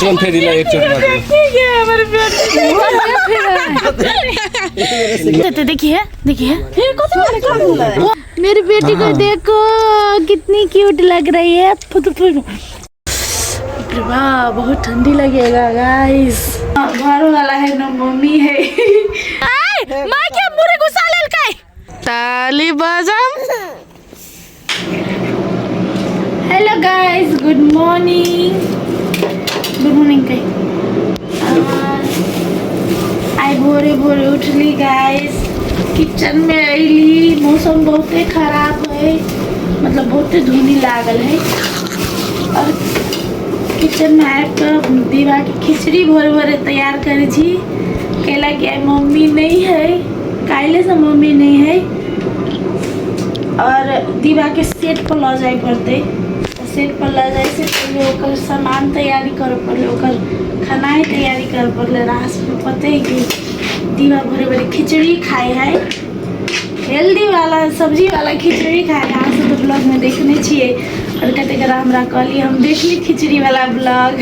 सुन फिर इला एक चोट मार दे। देखिए फिर को तो मेरी बेटी को देखो कितनी क्यूट लग रही है। वाह बहुत ठंडी लगेगा गाइस। घर वाला है ना मम्मी है। मां क्या मुरे गुस्सा लेल काय ताली बजाम। हेलो गाइस गुड मॉर्निंग कहीं आई भोरे भोरे उठली गाइस। किचन में अली मौसम बहुत खराब है, मतलब बहुत धुनी लागल है। और किचन में आकर दीवा की खिचड़ी भोरे भोरे तैयार करे छी। केला कि मम्मी नहीं है, काले से मम्मी नहीं है। और दीवा के सेट पर ला जाए पड़ते, सेट पर ला जाए से पहले ओकर सामान तैयारी कर पड़े, ओकर खाना तैयारी कर पड़े। रात में पता है कि दीवा भोरे भोरे खिचड़ी खाए है, हेल्दी वाला सब्जी वाला खिचड़ी खाए है। आज तो ब्लॉग में देखने छिए और कहते हमरा कहली हम देखली खिचड़ी वाला ब्लॉग,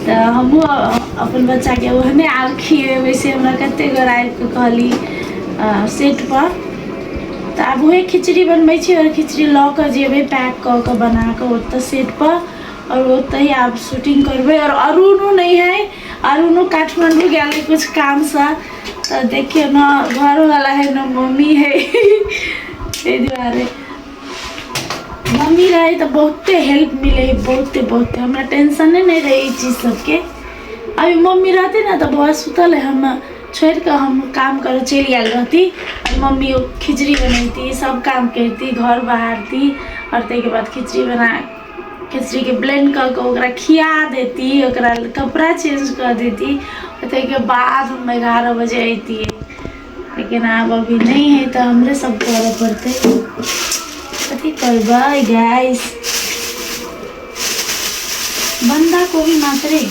तो हम अपन बच्चा के ओहने आल खिए। वैसे हमरा कते गराय के कहली सेट पर, तो अब वही खिचड़ी बनबै छी और खिचड़ी लऽ कऽ जेबै पैक कऽ के बना के ओतऽ सेट पर, और ओतऽ ही आप शूटिंग करबै। और अरुणो नहीं है, अरुणो काठमांडू गेल कुछ काम से, तो देखिए ना घर वाला है ना मम्मी है। दुआरे मम्मी रहे तो बहुते हेल्प मिले, बहुते हमरा टेंशन नहीं रहे इस चीज सबके। अभी मम्मी रहती ना तो बहुत सुतल है, हम छोड़ कर हम काम कर चली आल रहती। और मम्मी खिचड़ी बनती, सब काम करती, घर बहारती, और ते के बाद खिचड़ी के ब्लेंड कर के खिया देती, कपड़ा चेंज कर देती। और ते के बाद हम 11 बजे अती। लेकिन अब अभी नहीं है तो हमरे सब करे पड़ते। कथी करबै गाइस, बंदा को भी मात्रे है,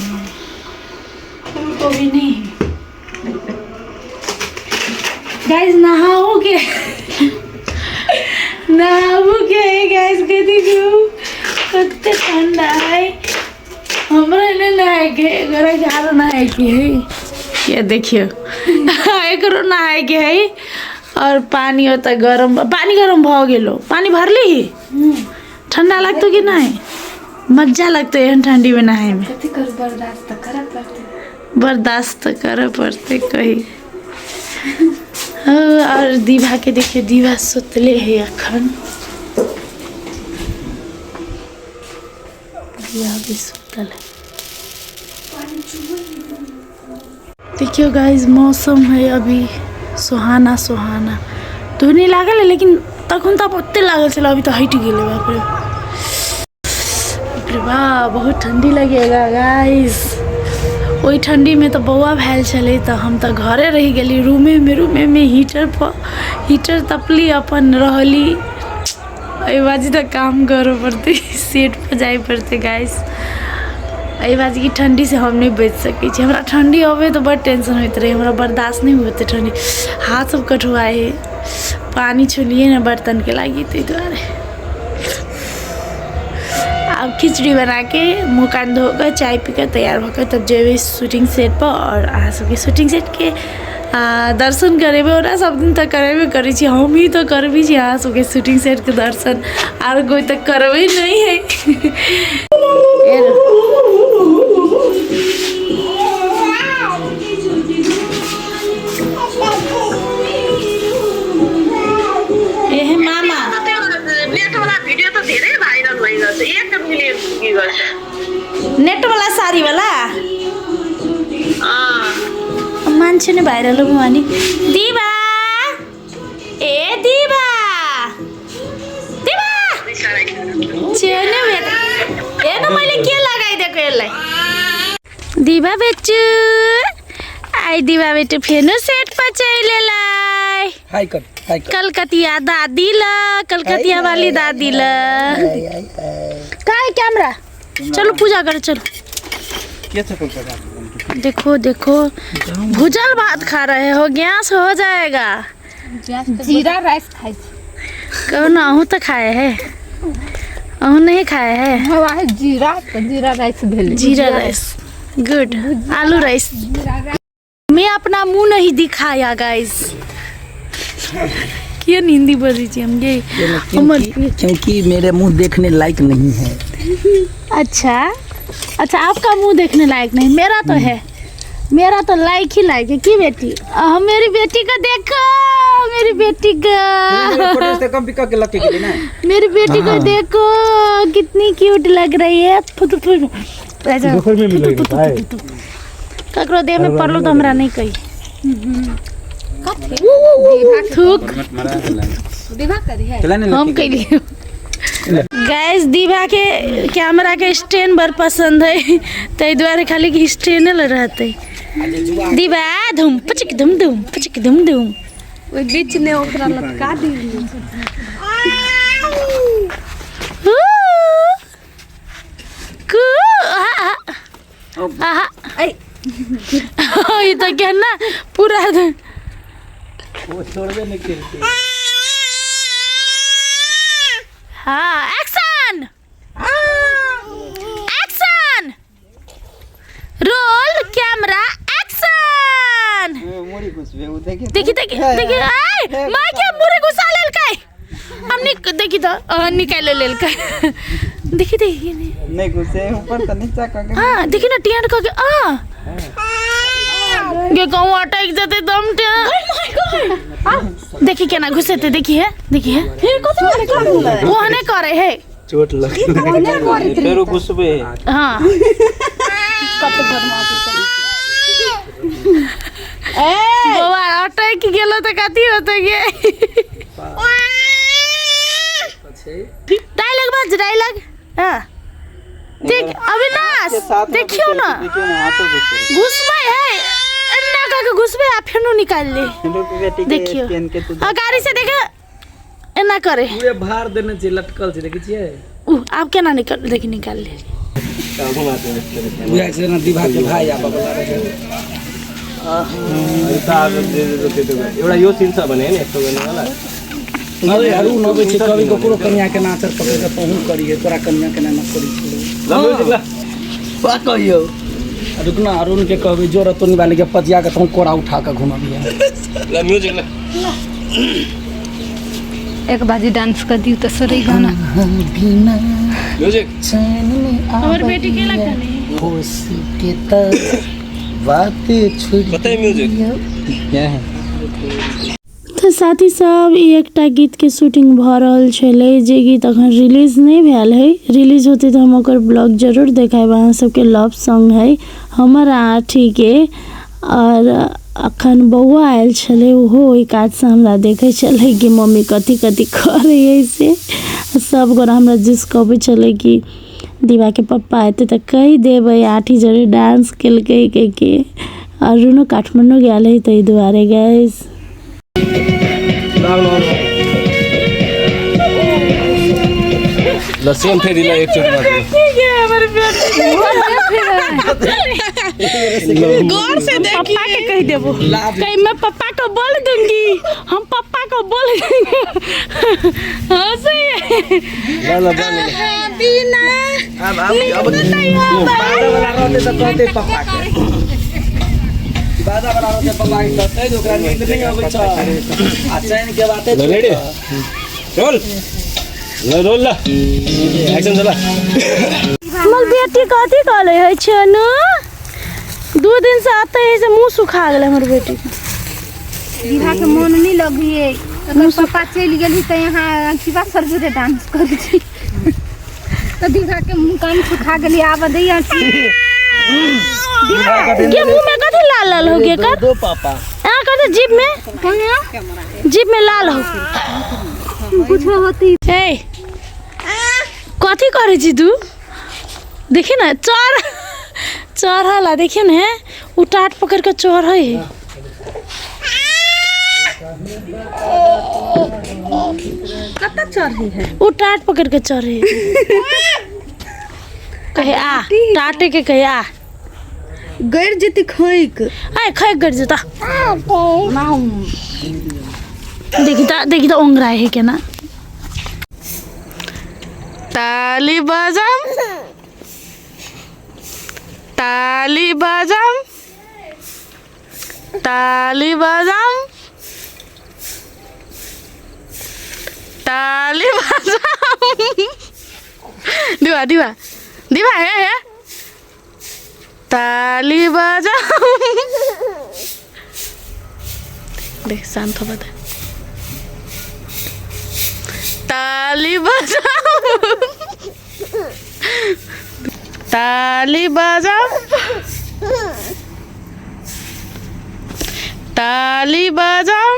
फूल को भी नहीं है। गाइस नहाओगे गाइस, कथी क्यों कते ठंडा है। हमरा ने नहाए के घर झाड़ो नहाए के है, ये देखियो एकरो नहाए के है। और पानी होता गरम, पानी गरम भ गेलो। पानी भरली ठंडा लगतो कि नहीं? मजा लगता है ठंडी में नहाए में। बर्दाश्त करे पड़ते कही। और दीवा के देखिए, दीवा सुतले है अखन, दीवा भी सुतल है। देखियो गाइस मौसम है अभी सुहाना धुनी लागल है, लेकिन तखन तब ओते लागल चलो, अभी तो हट गेले। बाप रे वाह बहुत ठंडी लगेगा गाइस। वही ठंडी में तो बौआ भैल चले, तो हम तो घरे रह गली रूमे में हीटर तपली अपन रहली। बाजी तो काम करे पड़ते, सेट पर जाए पड़ते गाइस। बाजी की ठंडी से हम नहीं बच सके। हमरा ठंडी आवे तो बड़ टेंशन होते रहे, हमरा बर्दाश्त नहीं होते ठंडी। हाथ सब कटवाए है, पानी छुलिए ना बर्तन के लागी, तो द्वारे अब खिचड़ी बना के मुँह कान धोकर चाय पीकर तैयार होकर तब जेबे शूटिंग सेट पर। और अहाँ सबके शूटिंग सेट के दर्शन करेबे, और सब दिन तक करेबे करी छी, हम ही तो करबी छी अहाँ सबके शूटिंग सेट के दर्शन, और कोई तक करबे नहीं है। नेट वाला साड़ी वाला मान्छे ने भाइरल हो भने। दीवा ए दीवा हेर्नु मैले के लगाइदिएको यसलाई। दीवा बेच्छु आई, दीवा बेटु फेर्नु सेट पचाइलेलाई। हाई कर कलकतिया दादी ल, कलकतिया वाली दादी ल। कहाँ है कैमरा? चलो पूजा करो चलो। देखो देखो भुजल भात खा रहे हो, गैस हो जाएगा। जीरा राइस खाए कहो ना हूँ तो खाए है। नहीं खाया है? हवा जीरा राइस भेल। जीरा राइस गुड। आलू राइस मैं अपना मुंह नहीं दिखाया गाइस। क्या हिंदी बोल रही थी हम ये क्योंकि मेरे मुंह देखने लायक नहीं है। अच्छा आपका मुंह देखने लायक नहीं, मेरा तो है, मेरा तो लायक ही लायक है। की बेटी मेरी बेटी को देखो, मेरी बेटी मेरी बेटी को देखो कितनी क्यूट लग रही है। ककरो देह में पड़लो तो हमरा नहीं कही थूक हम कहिए। गैस दीवा के कैमरा के स्टैंड बर पसंद है ताहि द्वारे खाली के स्टैंड रहते। दीवा धूम पचक धूम धूम पचक धूम धूम ओइ बीच ने ओकरा लटका दी। ये तो क्या ना पूरा वो छोड़बे नहीं करती। हाँ action action roll camera action. मोरी घुसबे वो देखी देखी मां क्या मोरे घुसा लेल काय हमने देखी तो निकाल लेल काय देखी नहीं घुसे ऊपर तो नीचे का। हां देखी ना टियाड का ये कहूँ अटक जाते दम देखी क्या ना घुसे थे। देखी है वो हने करे है चोट लगी फिर घुसबे। हां बाबा अटक गेलो तो कथी होते गे। डायलॉग बज डायलॉग। हां देख अविनाश देखियो ना घुसबे है अन्ना का घुसबे आ फेनो निकाल ले। देखियो गाड़ी से देखा एना करे पूरे भार देने से लटकल से देखी छिए। आप केना निकाल देखी निकाल ले बुझाइ छै ना दिभा के भाई आबा वाला रहे। एउटा यो सीन छ भने नि यस्तो गर्ने होला। अरे हरू नबे छै कवि ककरो कन्या के नाचर पकड़ के पहुँ करिए तोरा कन्या के ना करी छै। ल म्युजिक ल बा कहियो रुकना अरुण के कहबे जोर तो निवाले के पतिया के तुम कोड़ा उठा के घुमाबिया। ल म्युजिक ल एक बाजी डांस कर दी तो सही गाना। म्युजिक हमर बेटी के लगा नहीं होश के त बातें छोड़ बताइए म्यूजिक क्या है। तो साथी सब एकटा गीत के शूटिंग भ रहल छले जे गीत अखन रिलीज नहीं भेल है। रिलीज होते तो हम ओकर ब्लॉग जरूर देखाब। अहाँ सबके लव सॉन्ग है हमर आठी के और अखन बौआ आयल छले ओहो ओहि काज से हमरा देखे चले कि मम्मी कथी कथी करे है से सब गोरा हमरा जिस कहबे चले कि दीवा के पप्पा आते तो कही देवे आठी जरे डांस केलकै के और रुनो काठमांडू गेल है ताहि दुआरे गाइस। लसन फेरि ल एक चोट गौर से देखिए पापा के कह देबो कहीं मैं पापा को बोल दूंगी हम पापा को बोल दूंगी। हाँ सही है ल बिना अब बाजा वाला रहते तो कहते पापा के बाजा वाला रहते पापा के कहते जो ओकरा नींद नहीं आबै छ आ चैन के बाते ल रेडी रोल ल रोल ल एक्सन चला। हमर बेटी कथी कहले है छनु 2 दिन से आते है से मुंह सुखा गेल हमर बेटी के। दीवा के मन नहीं लगी है तो पापा चल गेली त यहाँ शिवा सर से डांस करै छी तो दीवा के मुंह कान सुखा गेली आब दैया के मुंह में कथी लाल लाल हो गया कर दो पापा आ कथी जीभ में लाल हो कुछ होती ए कथी करे छी तू देखी ना चढ़ला देखिए ना उ टाट पकड़ के चढ़ है। कत चढ़ी है उ टाट पकड़ के चढ़े कहे आ टाटे के कहे आ गैर जति खैक आए खैक गड़ जता देखी तो ओंगरा है के ना ताली बजाम ताली बजाम ताली बजाम ताली बजाम दिवा दिवा दिवा हे ताली बजाम देख शांत हो बता ताली बजाओ ताली बजाओ ताली बजाओ।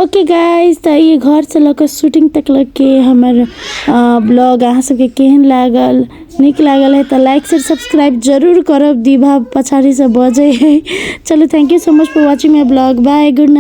ओके गाइस, तो ये घर से लेकर शूटिंग तक लग के हमार ब्लॉग अहाँ सबके केहन लागल, निक लागल है तो लाइक शेयर सब्सक्राइब जरूर करब। दीभा पछाड़ी से बजे है। चलो thank you so much for watching my blog. Bye, good night.